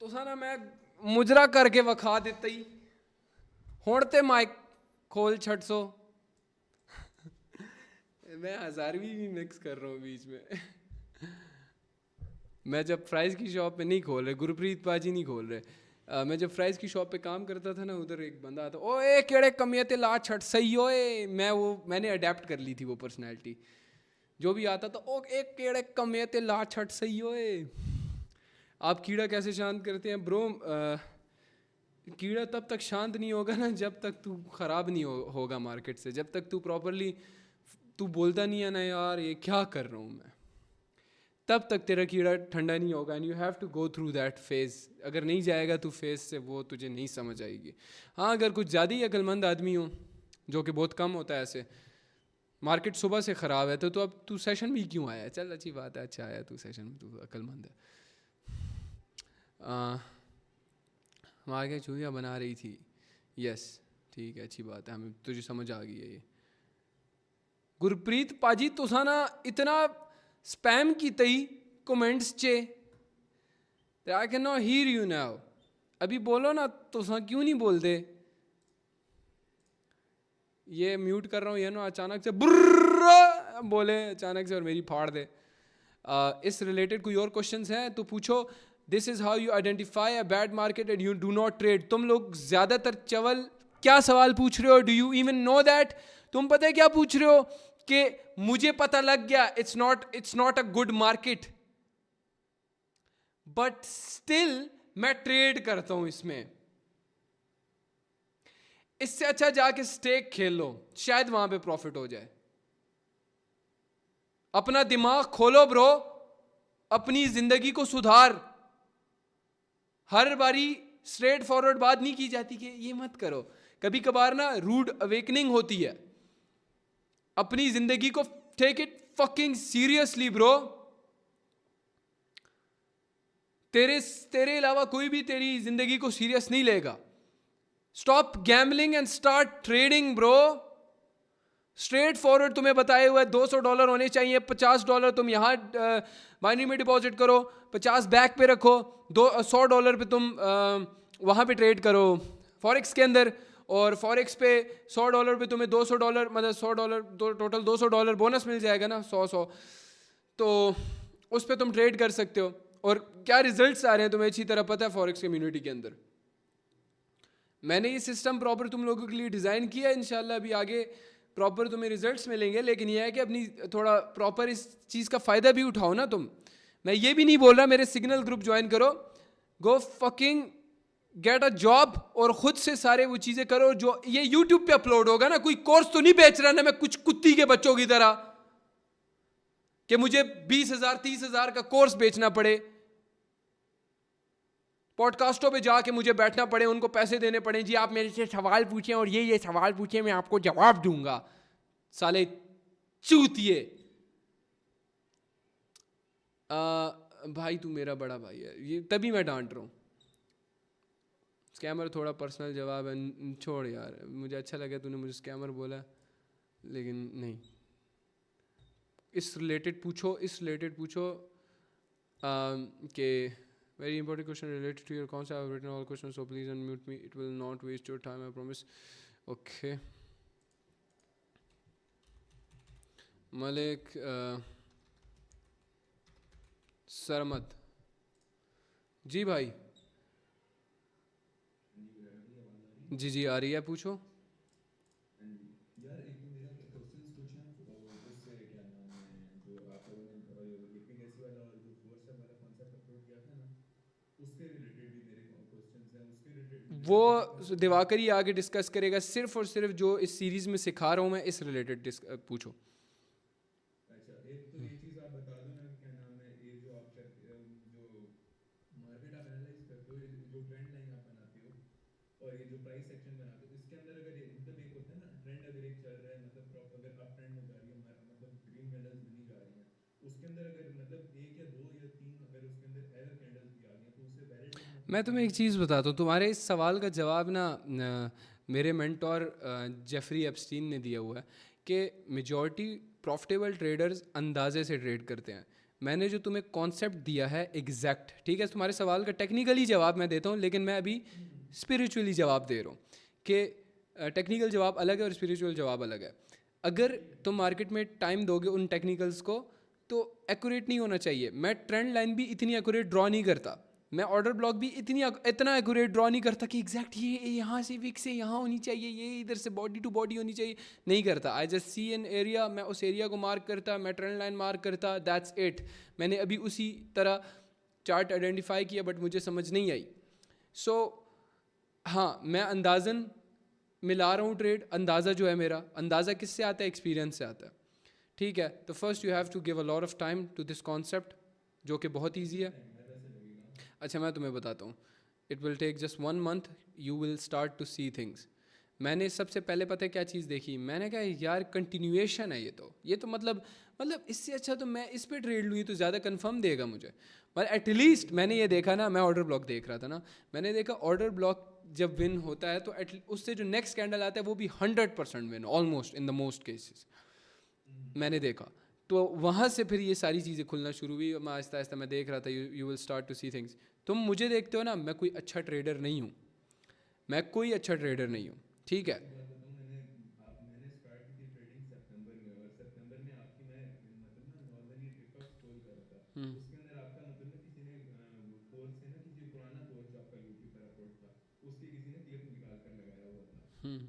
तुसा ना मैं मुजरा करके वखा दिता ही। हुण ते माइक खोल छट सो। मैं 1000वीं भी मिक्स कर रहा हूँ बीच में। मैं जब फ्राइज़ की शॉप पे नहीं खोल रहे, गुरप्रीत पाजी नहीं खोल रहे, मैं जब फ्राइज़ की शॉप पे काम करता था ना, उधर एक बंदा आता, ओए केड़े कमियां ते ला छट सही ओए। मैंने अडेप्ट कर ली थी वो पर्सनैलिटी। जो भी आता था, ओ एक केड़े कमियां ते ला छट सही ओए। आप कीड़ा कैसे शांत करते हैं ब्रो? कीड़ा तब तक शांत नहीं होगा ना जब तक तू ख़राब नहीं होगा मार्केट से। जब तक तू प्रॉपरली तू बोलता नहीं है ना यार ये क्या कर रहा हूँ मैं, तब तक तेरा कीड़ा ठंडा नहीं होगा। And you have to go through that phase. अगर नहीं जाएगा तू फेज़ से, वो तुझे नहीं समझ आएगी। हाँ अगर कुछ ज़्यादा ही अक्लमंद आदमी हो, जो कि बहुत कम होता है ऐसे, मार्केट सुबह से ख़राब है, तो अब तू सेशन भी क्यों आया? चल अच्छी बात है, अच्छा आया तू सेशन में, तू अक्लमंद है। आगे चूहिया बना रही थी, यस ठीक है, अच्छी बात है, हमें तुझे समझ आ गई है ये। गुरप्रीत पाजी, तुसा ना इतना स्पैम की तई कमेंट्स चे, I can not Heer you now. अभी बोलो ना, तुसा क्यों नहीं बोलते? ये म्यूट कर रहा हूँ, ये ना अचानक से बुर्र बोले अचानक से और मेरी फाड़ दे। इस रिलेटेड कोई और क्वेश्चंस हैं तो पूछो। This is how you identify a bad market and you do not trade. तुम लोग ज़्यादातर चवल क्या सवाल पूछ रहे हो? Do you even know that? तुम पता है क्या पूछ रहे हो कि मुझे पता लग गया it's not a good market, but still मैं ट्रेड करता हूं इसमें। इससे अच्छा जाके स्टेक खेल लो, शायद वहां पे प्रॉफिट हो जाए। अपना दिमाग खोलो ब्रो, अपनी जिंदगी को सुधार। हर बारी स्ट्रेट फॉरवर्ड बात नहीं की जाती कि ये मत करो। कभी कभार ना रूड अवेकनिंग होती है। अपनी जिंदगी को take it fucking seriously bro. तेरे तेरे अलावा कोई भी तेरी जिंदगी को सीरियस नहीं लेगा. Stop gambling and start trading bro. Straight forward तुम्हें बताए हुआ है $200 होने चाहिए. $50 तुम यहाँ बाइनरी में डिपॉजिट करो, 50 बैक पे रखो, $100 पे तुम वहाँ पे ट्रेड करो फॉरेक्स के अंदर. और फॉरेक्स पे $100 पे तुम्हें $200 मतलब $100 टोटल $200 बोनस मिल जाएगा ना. 100 तो उस पर तुम ट्रेड कर सकते हो. और क्या रिजल्ट्स आ रहे हैं तुम्हें अच्छी तरह पता है फॉरेक्स कम्युनिटी के अंदर. मैंने ये सिस्टम प्रॉपर तुम लोगों के लिए डिज़ाइन किया. इंशाल्लाह अभी आगे प्रॉपर तुम्हें रिजल्ट्स मिलेंगे. लेकिन यह है कि अपनी थोड़ा प्रॉपर इस चीज़ का फ़ायदा भी उठाओ ना तुम. मैं ये भी नहीं बोल रहा मेरे सिग्नल ग्रुप ज्वाइन करो. गो फकिंग गेट अ जॉब और खुद से सारे वो चीज़ें करो जो ये यूट्यूब पे अपलोड होगा ना. कोई कोर्स तो नहीं बेच रहा ना मैं कुछ कुत्ती के बच्चों की तरह कि मुझे 20,000 30,000 का कोर्स बेचना पड़े, पॉडकास्टों पे जाके मुझे बैठना पड़े, उनको पैसे देने पड़े. जी आप मेरे से सवाल पूछें और ये सवाल पूछें मैं आपको जवाब दूंगा. साले चूतिए. भाई तू मेरा बड़ा भाई है, ये तभी मैं डांट रहा हूँ. स्कैमर थोड़ा पर्सनल जवाब है. छोड़ यार, मुझे अच्छा लगा तूने मुझे स्कैमर बोला, लेकिन नहीं. इस रिलेटेड पूछो कि very important question related to your concept. I've written all questions, so please unmute me. It will not waste your time, I promise. Okay. Malik Sarmad जी भाई. जी आ रही है, पूछो. यार एक तो मेरा क्वेश्चंस कुछ हैं उससे क्या नाम है जो आप लोगों ने एफिकेसी वाला और जो फोर्स वाला कॉन्सेप्ट अपलोड किया था ना, उसके रिलेटेड भी मेरे क्वेश्चंस हैं. उसके रिलेटेड वो भी दिवाकर ही आगे डिस्कस करेगा. सिर्फ और सिर्फ जो इस सीरीज में सिखा रहा हूँ मैं इस रिलेटेड पूछो. अच्छा एक तो ये चीज़ आप बता दो ना कि क्या नाम है ये जो आप जो मार्केट आप एनालाइज करते हो, जो ट्रेंड लाइन आप बनाते हो और ये जो प्राइस सेक्शन बनाते हो, इसके अंदर अगर मतलब एक होता है ना ट्रेंड अगर एक चल रहा है मतलब क्रॉप अगर अप ट्रेंड में जा रही है मतलब ग्रीन कैंडल्स बनी जा रही हैं, उसके अंदर अगर मतलब एक या दो या तीन अगर उसके अंदर एरर कैंडल्स भी आ गई तो उसे वैलिड मैं तुम्हें एक चीज़ बताता हूँ. तुम्हारे इस सवाल का जवाब ना मेरे मेंटोर जेफरी एप्स्टीन ने दिया हुआ है कि मेजॉरिटी प्रॉफिटेबल ट्रेडर्स अंदाजे से ट्रेड करते हैं. मैंने जो तुम्हें कॉन्सेप्ट दिया है एग्जैक्ट, ठीक है, तुम्हारे सवाल का टेक्निकली जवाब मैं देता हूँ, लेकिन मैं अभी स्पिरिचुअली जवाब दे रहा हूँ कि टेक्निकल जवाब अलग है और स्पिरिचुअल जवाब अलग है. अगर तुम मार्केट में टाइम दोगे उन टेक्निकल्स को तो एक्यूरेट नहीं होना चाहिए. मैं ट्रेंड लाइन भी इतनी एक्यूरेट ड्रॉ नहीं करता. मैं ऑर्डर ब्लॉक भी इतना एक्यूरेट ड्रॉ नहीं करता कि एग्जैक्ट ये यहाँ से विक से यहाँ होनी चाहिए, ये इधर से बॉडी टू बॉडी होनी चाहिए. नहीं करता. I just see an area, मैं उस एरिया को मार्क करता, मैं ट्रेंड लाइन मार्क करता, दैट्स इट. मैंने अभी उसी तरह चार्ट आइडेंटिफाई किया बट मुझे समझ नहीं आई. सो हाँ, मैं अंदाज़न मिला रहा हूँ ट्रेड. अंदाज़ा जो है मेरा, अंदाज़ा किससे आता है? एक्सपीरियंस से आता है. ठीक है, तो first you have to give a lot of time to this concept जो कि बहुत ईजी है. अच्छा मैं तुम्हें बताता हूँ. It will take just 1 month, you will start to see things. मैंने सबसे पहले पता है क्या चीज़ देखी? मैंने कहा यार कंटिन्यूएशन है ये तो मतलब इससे अच्छा तो मैं इस पे ट्रेड लूँ, ये तो ज़्यादा कंफर्म देगा मुझे. पर एटलीस्ट मैंने ये देखा ना, मैं ऑर्डर ब्लॉक देख रहा था ना, मैंने देखा ऑर्डर ब्लॉक जब विन होता है तो उससे जो नेक्स्ट कैंडल आता है वो भी 100% win, almost in the most cases मैंने देखा. तो वहाँ से फिर ये सारी चीज़ें खुलना शुरू हुई. मैं आहिस्ता आहिस्ता मैं देख रहा था. You will start to see things. तुम मुझे देखते हो ना, मैं कोई अच्छा ट्रेडर नहीं हूँ. मैं कोई अच्छा ट्रेडर नहीं हूँ, ठीक है. मैंने स्टार्ट की थी ट्रेडिंग सितंबर में और सितंबर में आपकी मैं मतलब ना नॉर्मली टिकटॉक स्क्रॉल कर रहा था. उसके अंदर आपका मतलब ना किसी ने कोर्स से ना किसी पुराना कोर्स जो आपका यूट्यूब पर अपलोड था उसके किसी ने क्लिप निकाल कर लगाया हुआ था.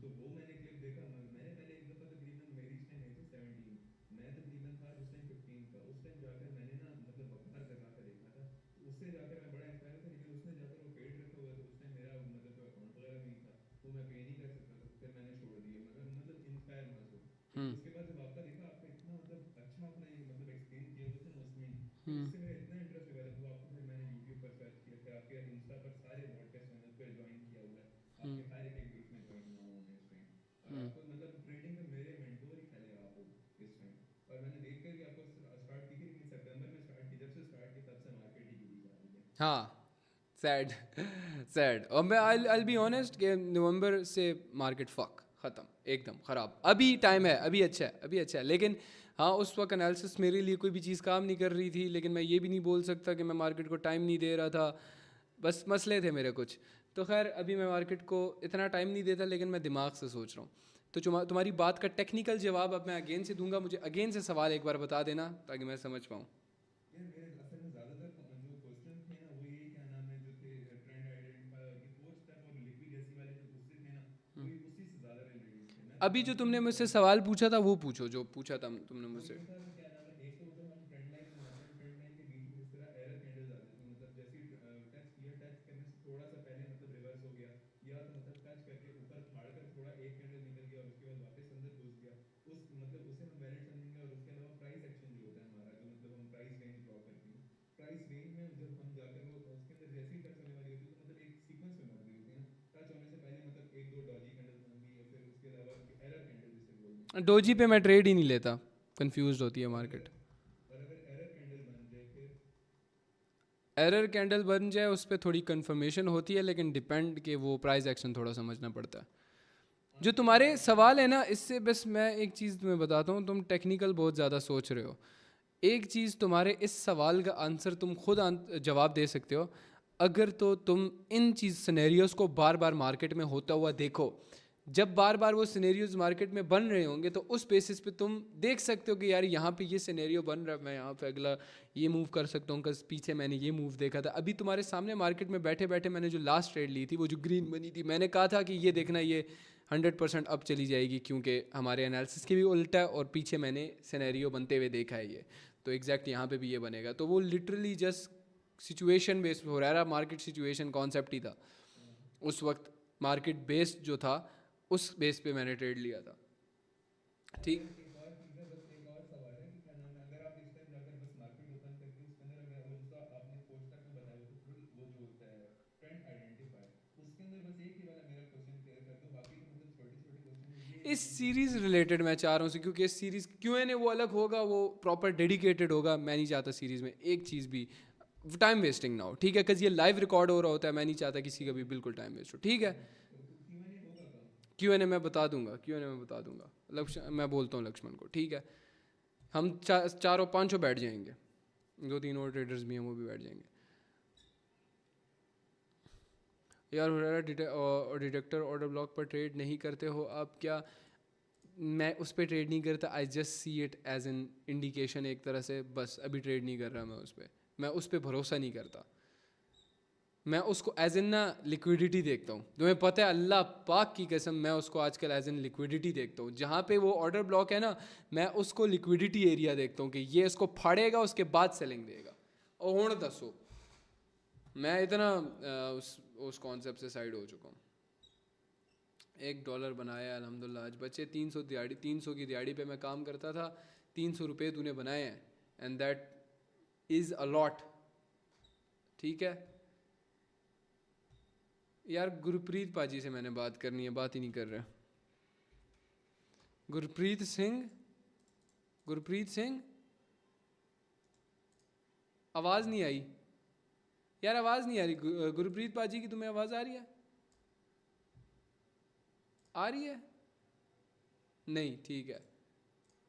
तो वो मैंने क्लिप देखा. मैंने पहले एक दफ़ा तकरीबन मेरी इस टाइम एज है 17, मैं तकरीबन था जिस टाइम 15 का. उस टाइम जाकर मैंने ना मतलब वकार लगा कर देखा था. उससे जाकर मैं बड़ा इंस्पायर था, लेकिन उसने जाकर वो पेड रखा हुआ था. उस टाइम मेरा मतलब जो अकाउंट वगैरह भी नहीं था वो मैं पे नहीं कर सकता था, तो फिर मैंने छोड़ दिया. मगर मतलब इंस्पायर मत हो. फिर उसके बाद जब आपका देखा, आपका इतना मतलब अच्छा आपने मतलब एक्सप्लेन किया हुआ था ना उसमें, फिर उससे मेरा इतना इंटरेस्ट हो गया था. तो आपको फिर मैंने यूट्यूब पर सर्च किया, फिर आपके इंस्टा पर सारे ब्रॉडकास्ट चैनल पर ज्वाइन किया हुआ है. आपके हर एक ग्रुप में ज्वाइन हुआ हूँ मैं इस टाइम. और आपको मतलब ट्रेडिंग में मेरे मेंटोर ही खेले आप हो इस टाइम. और मैंने देख कर भी आपको स्टार्ट की थी, लेकिन सितंबर में स्टार्ट की. जब से स्टार्ट की तब से मार्केट ही गिरी जा रही है. हाँ सैड सैड। और मैं आई बी ऑनेस्ट कि नवंबर से मार्केट फक ख़त्म, एकदम ख़राब। अभी टाइम है, अभी अच्छा है, अभी अच्छा है, लेकिन हाँ उस वक्त एनालिसिस मेरे लिए कोई भी चीज़ काम नहीं कर रही थी, लेकिन मैं ये भी नहीं बोल सकता कि मैं मार्केट को टाइम नहीं दे रहा था, बस मसले थे मेरे कुछ। तो खैर अभी मैं मार्केट को इतना टाइम नहीं देता, लेकिन मैं दिमाग से सोच रहा हूँ। तो तुम्हारी बात का टेक्निकल जवाब अब मैं अगेन से दूंगा, मुझे अगेन से सवाल एक बार बता देना ताकि मैं समझ पाऊँ। यार मेरे असल में ज्यादातर जो क्वेश्चन थे ना वो ये क्या नाम है जो थे ट्रेंड आइडेंटिफाई और ये 4 स्टेप और लिक्विड जैसी वाले जो उससे थे ना वो उसी से ज्यादा रिलेटेड थे। मैं अभी जो कंफर्म तुमने नहीं मुझसे कर सवाल पूछा था वो पूछो, जो पूछा था तुमने वो मुझसे। ये था कि क्या नाम है एक तो जब हम ट्रेंड लाइन में जाते हैं ट्रेंड लाइन के बीच में इस तरह एरर कैंडल्स आ जाती है, मतलब जैसे टच किया टच करने से थोड़ा सा पहले मतलब रिवर्स हो गया, या तो मतलब टच करके ऊपर फाड़ कर थोड़ा एक कैंडल निकल गया और उसके बाद वापस अंदर घुस गया, उस मतलब उसे हम वैलिड समझेंगे। और उसके अलावा प्राइस एक्शन जो होता है हमारा, जो मतलब हम प्राइस रेंज ड्रॉ करते हैं, प्राइस रेंज में जब हम जाकर वो उसके अंदर जैसे ही टच होने वाली होती है तो मतलब एक सीक्वेंस में बन रही होती है ना, टच होने से पहले मतलब एक दो डॉजी कैंडल्स बन गई, या फिर उसके अलावा एरर कैंडल जिसे बोलते हैं। डोजी और पे मैं अगर ट्रेड ही नहीं लेता, कंफ्यूज होती है और मार्केट। अगर और अगर एरर कैंडल बन जाए फिर एरर कैंडल बन जाए उस पर थोड़ी कंफर्मेशन होती है, लेकिन डिपेंड कि वो प्राइस एक्शन थोड़ा समझना पड़ता है। जो आपके तुम्हारे हिसाब से सवाल है ना, इससे बस मैं एक चीज़ तुम्हें बताता हूँ, तुम टेक्निकल बहुत ज़्यादा सोच रहे हो। एक चीज़, तुम्हारे इस सवाल का आंसर तुम खुद जवाब दे सकते हो अगर तो तुम इन चीज़ सिनेरियोस को बार बार मार्केट में होता हुआ देखो। जब बार बार वो सिनेरियोज मार्केट में बन रहे होंगे तो उस बेसिस पे तुम देख सकते हो कि यार यहाँ पे ये सिनेरियो बन रहा है, मैं यहाँ पे अगला ये मूव कर सकता हूँ, कल पीछे मैंने ये मूव देखा था। अभी तुम्हारे सामने मार्केट में बैठे बैठे मैंने जो लास्ट ट्रेड ली थी, वो जो ग्रीन बनी थी, मैंने कहा था कि ये देखना ये 100% अब चली जाएगी, क्योंकि हमारे एनालिसिस के भी उल्टा है और पीछे मैंने सिनेरियो बनते हुए देखा है ये, तो एग्जैक्ट यहाँ पे भी ये बनेगा। तो वो लिटरली जस्ट सिचुएशन बेस्ड हो रहा है, मार्केट सिचुएशन कॉन्सेप्ट ही था उस वक्त, मार्केट बेस्ड जो था उस बेस पे मैंने ट्रेड लिया था। अगर ठीक। एक और चीज़ है, बस एक और सवाल है कि क्या नाम है, अगर आप इस टाइम जाकर बस मार्केट ओपन करके उसके अंदर अगर वो जो आपने 4 स्टेप में बताया वो तो वो जो होता है ट्रेंड आइडेंटिफाई, उसके अंदर बस एक ही वाला मेरा क्वेश्चन क्लियर कर दो, बाकी तो मतलब छोटे छोटे क्वेश्चन है ये इस मेन क्वेश्चन सीरीज है। रिलेटेड मैं चाह रहा हूँ क्योंकि इस सीरीज Q&A वो अलग होगा, वो प्रॉपर डेडिकेटेड होगा। मैं नहीं चाहता सीरीज में एक चीज़ भी टाइम वेस्टिंग ना हो, ठीक है, बिकॉज ये लाइव रिकॉर्ड हो रहा होता है, मैं नहीं चाहता किसी का भी बिल्कुल टाइम वेस्ट हो, ठीक है। तो Q&A होगा कब? Q&A मैं बता दूंगा, Q&A मैं बता दूंगा। लक्ष्मण, मैं बोलता हूँ लक्ष्मण को, ठीक है, हम चारों पांचों बैठ जाएंगे, दो तीन और ट्रेडर्स भी हैं वो भी बैठ जाएंगे। यार हुरैरा डिटेक्टर ऑर्डर ब्लॉक पर ट्रेड नहीं करते हो आप क्या? मैं उस पर ट्रेड नहीं करता, I just see it as an indication एक तरह से, बस अभी ट्रेड नहीं कर रहा मैं उस पर, मैं उस पर भरोसा नहीं करता। मैं उसको एज एन ना लिक्विडिटी देखता हूँ, तुम्हें पता है अल्लाह पाक की कसम, मैं उसको आजकल एज एन लिक्विडिटी देखता हूँ। जहाँ पे वो ऑर्डर ब्लॉक है ना, मैं उसको लिक्विडिटी एरिया देखता हूँ कि ये इसको फाड़ेगा उसके बाद सेलिंग देगा। और हुण दसो, मैं इतना उस कॉन्सेप्ट से साइड हो चुका हूँ। $1 बनाया अल्हम्दुलिल्लाह, आज बचे 300 दिहाड़ी, 300 की दिहाड़ी पे मैं काम करता था, 300 रुपये तूने बनाए हैं, and that is a lot, ठीक है। यार गुरप्रीत पाजी से मैंने बात करनी है, बात ही नहीं कर रहे। गुरप्रीत सिंह, गुरप्रीत सिंह, आवाज़ नहीं आई यार, आवाज़ नहीं आ रही। गुरप्रीत पाजी की तुम्हें आवाज़ आ रही है? आ रही है? नहीं, ठीक है।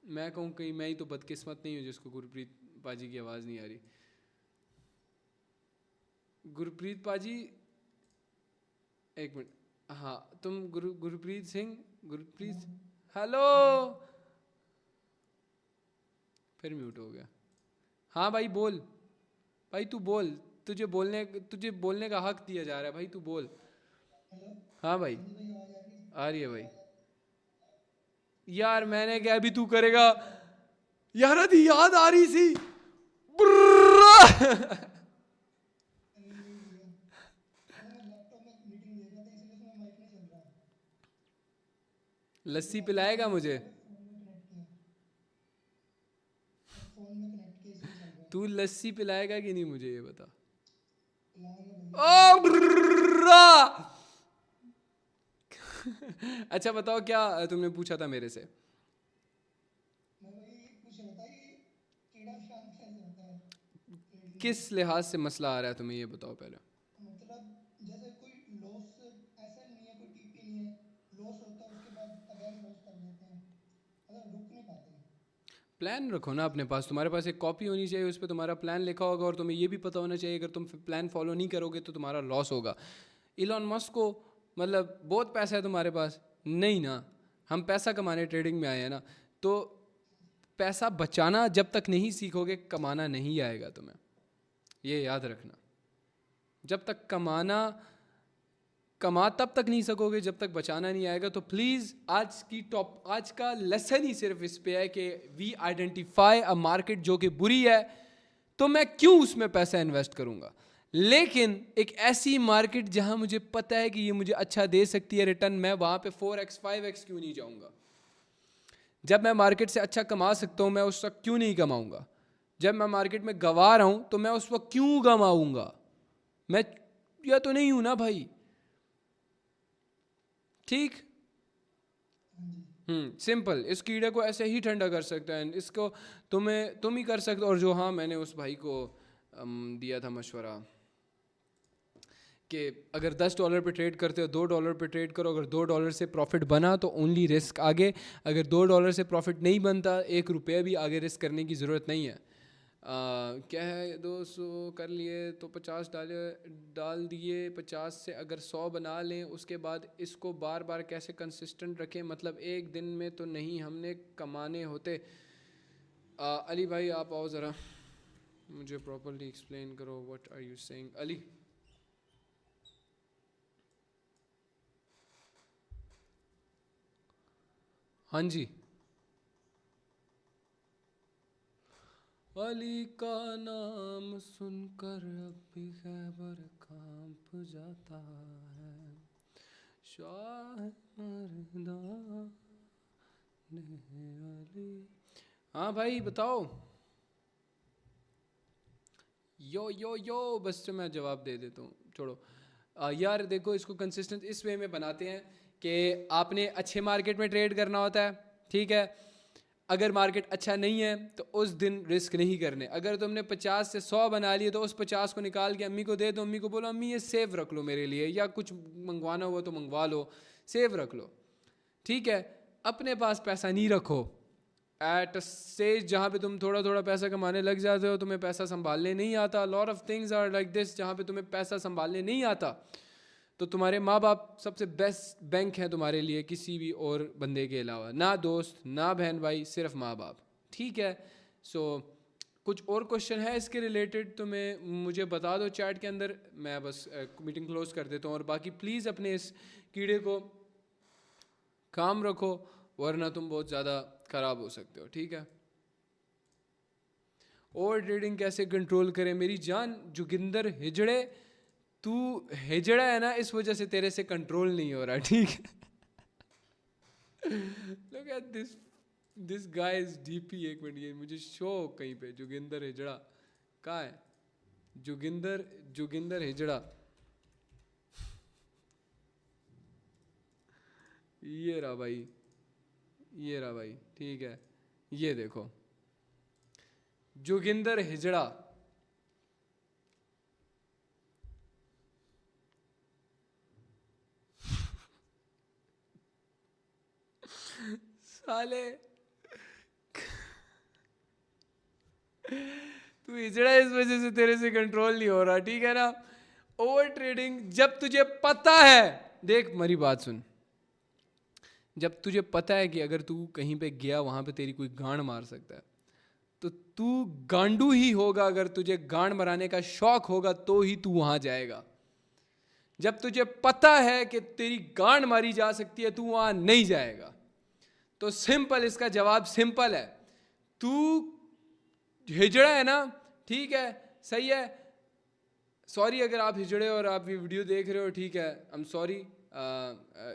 मैं कहूँ कहीं मैं ही तो बदकिस्मत नहीं हूँ जिसको गुरप्रीत पाजी की आवाज़ नहीं आ रही। गुरप्रीत पाजी, एक मिनट, हाँ तुम गुरप्रीत सिंह, गुरप्रीत, हेलो, फिर म्यूट हो गया। हाँ भाई बोल, भाई तू बोल, तुझे बोलने का हक दिया जा रहा है भाई, तू बोल। हाँ भाई, आ रही है भाई। यार मैंने क्या, अभी तू करेगा यार, अभी याद आ रही सी। लस्सी पिलाएगा मुझे? तू लस्सी पिलाएगा कि नहीं मुझे ये बता। ओ ब्रा। अच्छा बताओ क्या तुमने पूछा था मेरे से? किस लिहाज से मसला आ रहा है तुम्हें, ये बताओ पहले। प्लान रखो ना अपने पास, तुम्हारे पास एक कॉपी होनी चाहिए, उस पर तुम्हारा प्लान लिखा होगा और तुम्हें ये भी पता होना चाहिए अगर तुम प्लान फॉलो नहीं करोगे तो तुम्हारा लॉस होगा। इलॉन मस्क को मतलब बहुत पैसा है तुम्हारे पास, नहीं ना, हम पैसा कमाने ट्रेडिंग में आए हैं ना, तो पैसा बचाना जब तक नहीं सीखोगे कमाना नहीं आएगा तुम्हें, ये याद रखना। जब तक कमा तब तक नहीं सकोगे जब तक बचाना नहीं आएगा। तो प्लीज़ आज का लेसन ही सिर्फ इस पे है कि वी आइडेंटिफाई अ मार्केट जो कि बुरी है, तो मैं क्यों उसमें पैसा इन्वेस्ट करूंगा, लेकिन एक ऐसी मार्केट जहां मुझे पता है कि ये मुझे अच्छा दे सकती है रिटर्न, मैं वहां पे 4x 5x क्यों नहीं जाऊंगा। जब मैं मार्केट से अच्छा कमा सकता हूं मैं उस वक्त क्यों नहीं कमाऊंगा। जब मैं मार्केट में गंवा रहा हूं तो मैं उस वक्त क्यों गंवाऊंगा, मैं या तो नहीं हूं ना भाई। ठीक, सिंपल। इस कीड़े को ऐसे ही ठंडा कर सकता है, इसको तुम ही कर सकते हो। और जो, हाँ, मैंने उस भाई को दिया था मशवरा कि अगर $10 पे ट्रेड करते हो $2 पे ट्रेड करो, अगर $2 से प्रॉफिट बना तो ओनली रिस्क आगे, अगर $2 से प्रॉफिट नहीं बनता ₹1 भी आगे रिस्क करने की ज़रूरत नहीं है। क्या है, 200 कर लिए तो 50 डाल दिए, 50 से अगर 100 बना लें, उसके बाद इसको बार बार कैसे कंसिस्टेंट रखें, मतलब एक दिन में तो नहीं हमने कमाने होते। अली भाई आप आओ ज़रा, मुझे प्रॉपरली एक्सप्लेन करो, what are you saying Ali. हाँ जी, अली का नाम सुनकर अब भी खैबर कांप जाता है, शाह मर्दान अली। हाँ भाई बताओ। यो बस तो मैं जवाब दे देता हूँ, छोड़ो। यार देखो, इसको कंसिस्टेंट इस वे में बनाते हैं कि आपने अच्छे मार्केट में ट्रेड करना होता है, ठीक है। अगर मार्केट अच्छा नहीं है तो उस दिन रिस्क नहीं करने। अगर तुमने 50 से 100 बना लिए तो उस 50 को निकाल के अम्मी को दे दो, अम्मी को बोलो अम्मी ये सेव रख लो मेरे लिए, या कुछ मंगवाना हुआ तो मंगवा लो, सेव रख लो, ठीक है। अपने पास पैसा नहीं रखो एट अ स्टेज जहाँ पे तुम थोड़ा थोड़ा पैसा कमाने लग जाते हो, तुम्हें पैसा संभालने नहीं आता। Lot of things are like this, जहाँ पे तुम्हें पैसा संभालने नहीं आता तो तुम्हारे माँ बाप सबसे बेस्ट बैंक है तुम्हारे लिए, किसी भी और बंदे के अलावा, ना दोस्त ना बहन भाई, सिर्फ माँ बाप, ठीक है। सो कुछ और क्वेश्चन है इसके रिलेटेड तो मुझे बता दो चैट के अंदर, मैं बस मीटिंग क्लोज कर देता हूँ। और बाकी प्लीज़ अपने इस कीड़े को काम रखो वरना तुम बहुत ज़्यादा ख़राब हो सकते हो, ठीक है। ओवर ट्रेडिंग कैसे कंट्रोल करें मेरी जान जोगिंदर हिजड़े, तू हिजड़ा है ना, इस वजह से तेरे से कंट्रोल नहीं हो रहा, ठीक है। Look at this guy is DP. एक मिनट, ये मुझे शो कहीं पे, जोगिंदर हिजड़ा कहाँ है, जोगिंदर हिजड़ा, ये रहा भाई, ये रहा भाई, ठीक है। ये देखो जोगिंदर हिजड़ा, साले तू हिजड़ा इस वजह से तेरे से कंट्रोल नहीं हो रहा, ठीक है ना। ओवर ट्रेडिंग जब तुझे पता है, देख मेरी बात सुन, जब तुझे पता है कि अगर तू कहीं पे गया वहां पे तेरी कोई गांड मार सकता है तो तू गांडू ही होगा। अगर तुझे गांड मराने का शौक होगा तो ही तू वहां जाएगा। जब तुझे पता है कि तेरी गांड मारी जा सकती है तू वहां नहीं जाएगा। तो सिंपल, इसका जवाब सिंपल है, तू हिजड़ा है ना, ठीक है, सही है। सॉरी अगर आप हिजड़े और आप ये वीडियो देख रहे हो, ठीक है, आई एम सॉरी।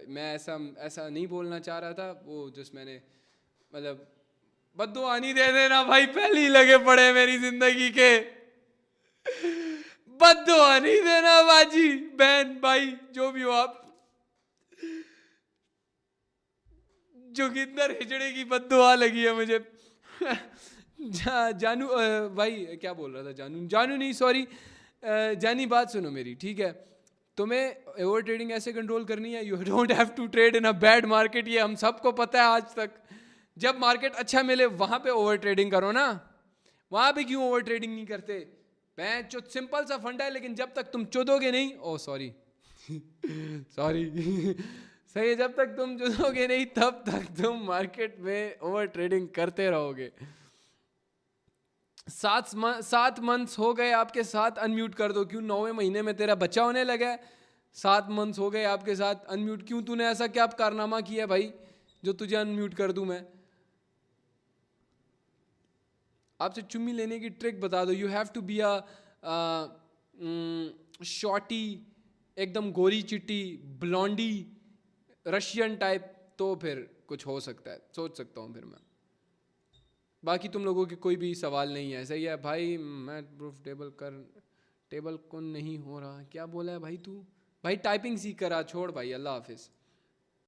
मैं ऐसा नहीं बोलना चाह रहा था, वो जस्ट मैंने मतलब बद्दुआ नहीं दे देना भाई, पहले ही लगे पड़े मेरी जिंदगी के, बद्दुआ नहीं देना बाजी, बहन भाई जो भी हो आप। जोगिंदर हिजड़े की बद्दुआ लगी है मुझे। जानू भाई क्या बोल रहा था, जानू नहीं, सॉरी जानी, बात सुनो मेरी, ठीक है। तुम्हें ओवर ट्रेडिंग ऐसे कंट्रोल करनी है, you don't have to trade in a bad market, ये हम सबको पता है आज तक, जब मार्केट अच्छा मिले वहां पे ओवर ट्रेडिंग करो ना, वहां पे क्यों ओवर ट्रेडिंग नहीं करते? मैं जो सिंपल सा फंडा है, लेकिन जब तक तुम चुदोगे नहीं, ओ सॉरी सॉरी सही है, जब तक तुम चुदोगे नहीं तब तक तुम मार्केट में ओवर ट्रेडिंग करते रहोगे। 7 मंथ्स हो गए आपके साथ, अनम्यूट कर दो। क्यों 9वें महीने में तेरा बच्चा होने लगा है? 7 मंथ्स हो गए आपके साथ, अनम्यूट क्यों? तूने ऐसा क्या कारनामा किया भाई जो तुझे अनम्यूट कर दूं मैं? आपसे चुम्मी लेने की ट्रिक बता दो। You have to be a shorty, एकदम गोरी चिट्टी, ब्लॉन्डी, रशियन टाइप, तो फिर कुछ हो सकता है, सोच सकता हूँ फिर मैं। बाकी तुम लोगों के कोई भी सवाल नहीं है? सही है भाई। मैं प्रूफ टेबल कौन नहीं हो रहा, क्या बोला है भाई तू? भाई टाइपिंग सीख कर आ, छोड़ भाई, अल्लाह हाफिज़।